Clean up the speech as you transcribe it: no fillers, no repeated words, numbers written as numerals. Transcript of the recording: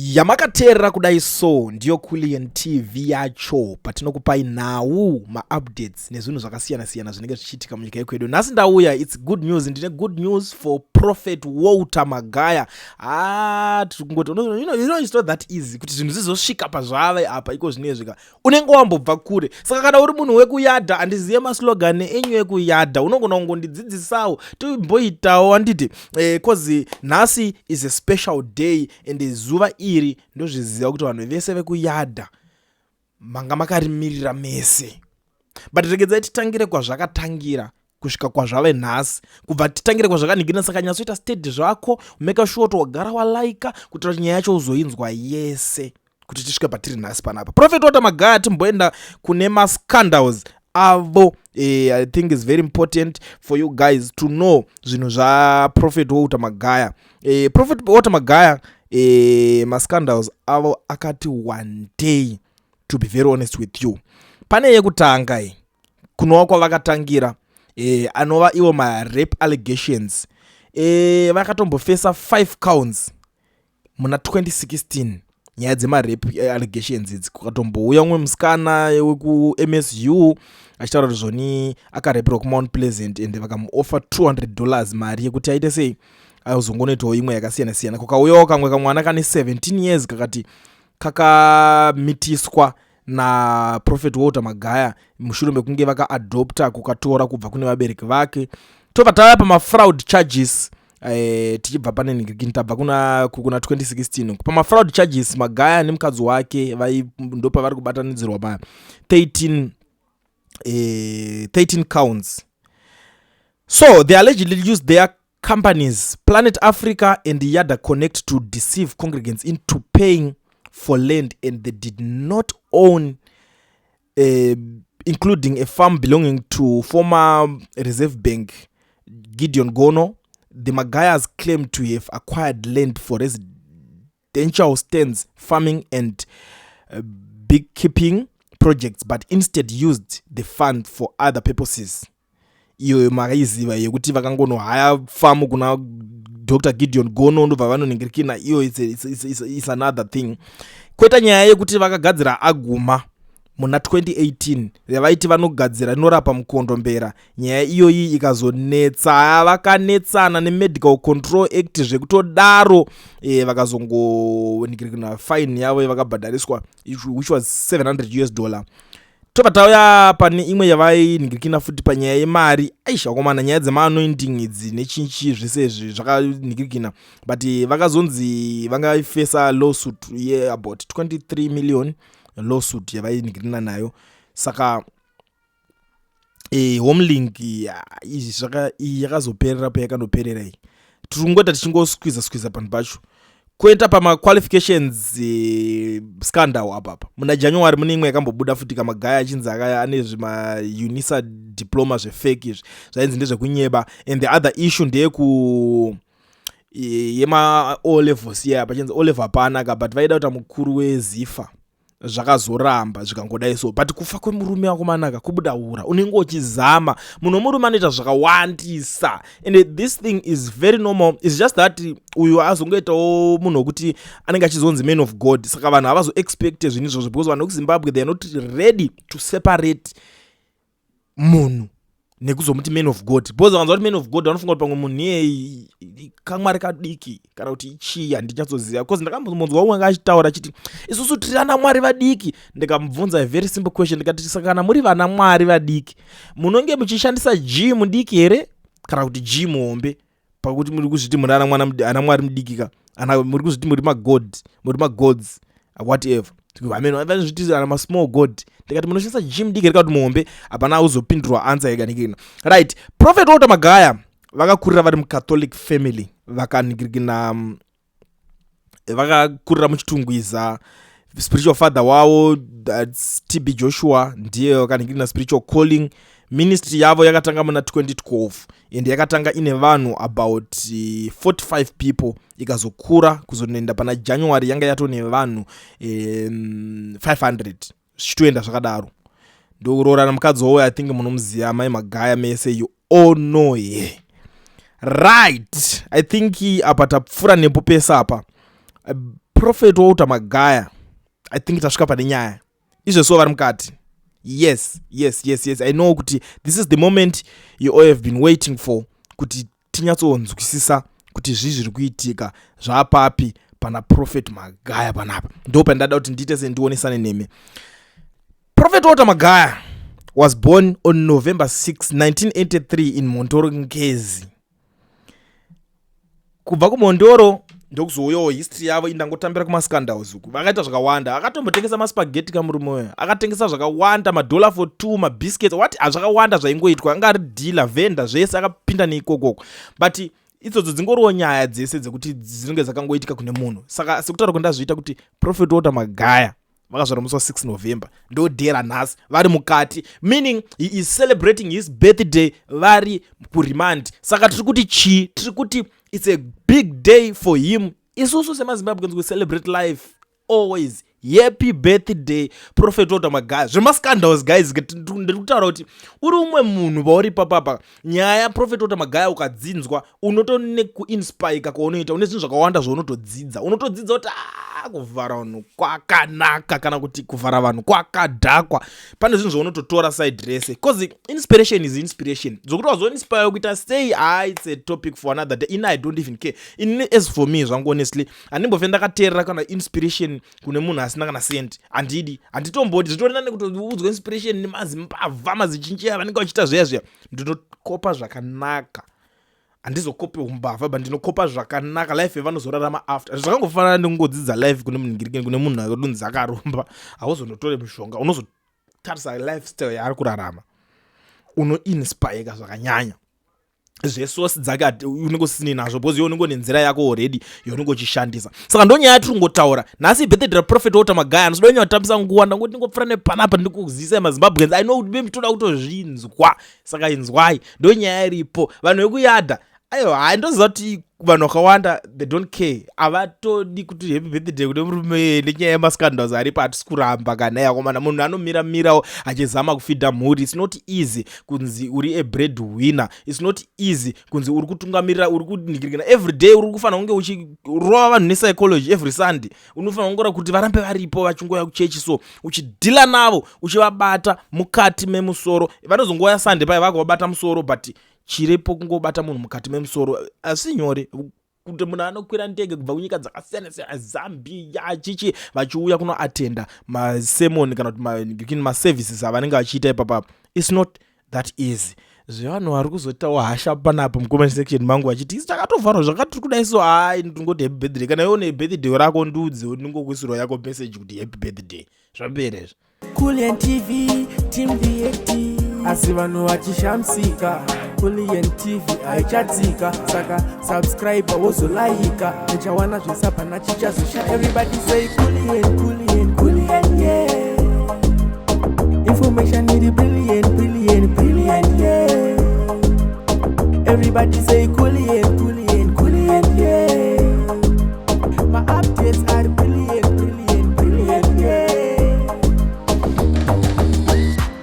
Yamakatera kudai so ndiyo Kulian TV yacho patinokupai nawu ma-updates nezvinhu zvakasiyana-siyana zvinenge zvichiitika munyika yekwedu. Nhasi ndauya, it's good news. Ndine good news for Prophet Walter Magaya. Tikungoti it's not that easy kuti zvinhu zvizosvika pazvave apa iko zvinezvika. Unenge wambobva kure. Saka kana uri munhu wekuyadha andizive maslogan enyu ekuyadha, unogona kungondidzidzisawo timboitawo anditi cause nhasi is a special day and zuva iri ndozviziva kuti vanhu vese vekuyadha manga makarimirira mese. But regedzai titangire kwazvakatangira kusvika kwazvave nhasi, kubva titangire kwazvakaningirina. Saka nyatsoita stage zvako, make sure kuti wagara walaika kuti nyaya yacho uzoinzwa yese kuti tisvike patiri nhasi panapa. Prophet Walter Magaya timboenda kune mascandals avo. I think it's very important for you guys to know zvinhu zvaProphet Walter Magaya. Prophet Walter Magaya mascandals avo akati one day, to be very honest with you, pane yekutanga kunowa kwavakatangira anova iwo ma-rape allegations. Vakatombofesa 5 counts muna 2016 nyaya dzema-rape allegations idzi. Kukatomboouya umwe musikana weku-MSU achitaura kuti zvoni akarepirwa kuMount Pleasant and vakamuoffer $200 mari yekuti aite sei azongonoitawo imwe yakasiyana-siyana. Kukauyawo kamwe kamwana kane 17 years kakati kakamitiswa naProphet Walter Magaya mushure mekunge vakaadopta kukatora kubva kune vabereki vake. Tobva tava pama-fraud charges tichibva paneningirikini tabva kuna 2016 pama-fraud charges. Magaya nemukadzi wake ndopa vari kubatanidzirwa pa 13 counts. So they allegedly used their companies Planet Africa and Yada Connect to deceive congregants into paying for land and they did not own, including a farm belonging to former Reserve Bank Gideon Gono. The Magayas claim to have acquired land for residential stands, farming and beekeeping projects, but instead used the fund for other purposes. Iyo makaiziva yekuti vakangono haya famu kuna Dr. Gideon Gono ndobva vanoningirikina. Iyo is another thing. Kweta nyaya yekuti vakagadzira aguma muna 2018 vaiti vanogadzira inorapa mukondombera. Nyaya iyoyi ikazonetsa, vakanetsana neMedical Control Act zvekutodaro vakazongoningirikina fine yavo vakabhadhariswa which was $700. Tobva tauya pane imwe yavainingirikina futi panyaya yemari. Aishakomana nyaya dzema-anointing idzi nechinchi zvese zvakaningirikina, but vakazonzi vangaifesa lawsuit about 23 million lawsuit yavainingirikina nayo. Saka homelink yakazoperera payakanoperera iyi. Tirikungota tichingosqueeza panhu pacho kuenda pama-qualifications scandal apapa. Muna January mune imwe yakambobuda futi Magaya achinzi ane zvima-UNISA diploma zvefake izvi zvainzi ndezvekunyeba. And the other issue ndeyeku yema-O levels pachinzi O level hapanaka, but vaida kuti mukuru weZIFA zvakazoramba zvikangodai so. But kufa kwemurume wakomanaka kubuda ura, unenge uchizama. Munhu murume anoita zvakawandisa and this thing is very normal. It's just that uyu azongoitawo munhu wekuti anenge achizonzi man of God. Saka vanhu havazo expect zvinhu izvozvo because vanhu vekuZimbabwe they are not ready to separate munhu nekuzomuti man of God. Because vanhu vati man of God vanofunga kuti pamwe munhu kamwari kadiki kana kuti ichii handichatsoziva. Because ndakambonzwa umwe achitaura achiti isusu tiri ana mwari vadiki. Ndikamubvunza a very simple question ndikati saka kana muri vana mwari vadiki munonge muchishandisa gym diki here kana kuti gym hombe pakuti muri kuzviti muri ana mwari mudiki ka muri kuzviti muri magods whatever. Zviti ana small god. Ndikati munoshandisa gym diki here kana kuti muhombe. Hapana uzopindurwa answer yeganingirina. Right. Prophet Walter Magaya vakakurira vari muCatholic family, vakaningirikina vakakurira muchitungwiza. Spiritual father wavo that's TB Joshua ndiye vakaningirina spiritual calling. Ministry yavo yakatanga muna 2012 and yakatanga ine vanhu about 45 people ikazokura kuzoenda pana January yanga yatone vanhu 500 zvichitoenda zvakadaro. Ndokuroora namukadzi wavo I think munomuziva mai Magaya mese you all know here. Right. I think apa tapfura nepo pesa apa. Prophet Walter Magaya, I think tasvika pane nyaya izvesvo vari mukati. Yes, I know kuti this is the moment you all have been waiting for, kuti tinyatsonzwisisa kuti zviri kuitika zvapapi pana Prophet Magaya panapa. Ndo pandada kuti ndiite sendionesane nemi. Prophet Walter Magaya was born on November 6, 1983 in Mondoro Nkezi. Kubva kuMondoro ndokuzouyawo history yavo indangotambira kumascandals uku. Vakaita zvakawanda, akatombotengesa maspaghetti kamurume uyu, akatengesa zvakawanda, $1 for 2, mabiscuits, what zvakawanda zvaingoitwa, anga ari dealer, vendor, zvese akapinda neikokoko. But idzodzo dzingoriwo nyaya dzese dzekuti dzinenge dzakangoitika kune munhu. Saka sekutaura kwendazviita kuti Prophet Walter Magaya vakazvarwa musi wa 6 November ndo dera nhasi vari mukati, meaning he is celebrating his birthday vari kurimand. Saka tiri kuti it's a big day for him. Isusu semaZimbabweans we celebrate life always. Happy birthday Prophet Walter Magaya. Zvemascandals guys, ndiri kutaura kuti uri umwe munhu pauri papapa, nyaya Prophet Walter Magaya ukadzinzwa unotone kuinspire kwaunoita, une zvinhu zvakawanda zvaunotodzidza. Unotodzidza kuti kuvhara vanhu kwakanaka kana kuti kuvhara vanhu kwakadhakwa. Pane zvinhu zvaunototora side rese, because inspiration is inspiration. Zvokuti wazoinspire kuita sei, it's a topic for another day. I don't even care. As for me zvangu honestly, handimbofe ndakateerera kana inspiration kune munhu asina kana senti. Handitomboti zvitorina nekuti udzwe inspiration nemazimbabva mazichinjera vanenge vachiita zveya ndinokopa zvakanaka. Handizokope umbavha but ndinokopa zvakanaka life yavanozorarama after. Zvakangofanana nekungodzidza life kune munhu ngirikeni, kune munhu akadunzi akarumba, hauzondotore mishonga, unozotarisa lifestyle yaari kurarama, unoinspire zvakanyanya. Zvesosi dzake unenge usini nazvo because iwe unenge nenzira yako already yaunenge uchishandisa. Saka ndonyaya tiri kungotaura nhasi birthday raProphet Walter Magaya. Ndinoda kunyatambisa nguwa ndangoti ndingopfura nepanapa ndikuziisa maZimbabweans. I know kuti maybe toda kutozvinzwa, saka inzwai, ndonyaya iripo. Vanhu vekuyadha aiwa ndoziva kuti vanhu vakawanda they don't care, havatodi kuti happy birthday kune murume nenyaya yemascandals aripo. Hatisi kuramba kana yakomana, munhu anomiramirawo achizama kufidha mhuri. It's not easy kunzi uri a breadwinner, it's not easy kunzi uri kutungamirira, uri kuningirikana every day, uri kufanira kunge uchirova vanhu nepsychology every Sunday. Unofanira kungora kuti varambe varipo vachingoya kuchechi, so uchidhila navo, uchivabata mukati memusoro. Vanozongoya Sunday paya vakavabata musoro, but chirepo kungobata munhu mukati memusoro asi nyore. Kuti munhu anokwira ndege kubva kunyika dzakasiyana siyana, Zambia chichi, vachiuya kunoatenda masermon kana kuti maservices avanenge vachiita ipapa. It's not that easy. Zvevanhu vari kuzoitawo hasha panapa mucomment section mangu vachiti isi takatovharwa zvakati kudai, so ndingoti happy birthday. Kana iwe une birthday rako ndudzi ndingokuisirwa yako message kuti happy birthday. Zvapera izvo. Kulian TV team DAT asi vanhu vachishamsika. Kulian TV haichatsika, saka subscribe wozolaika, nechawana zvesapana chichazosha. Everybody say Kulian.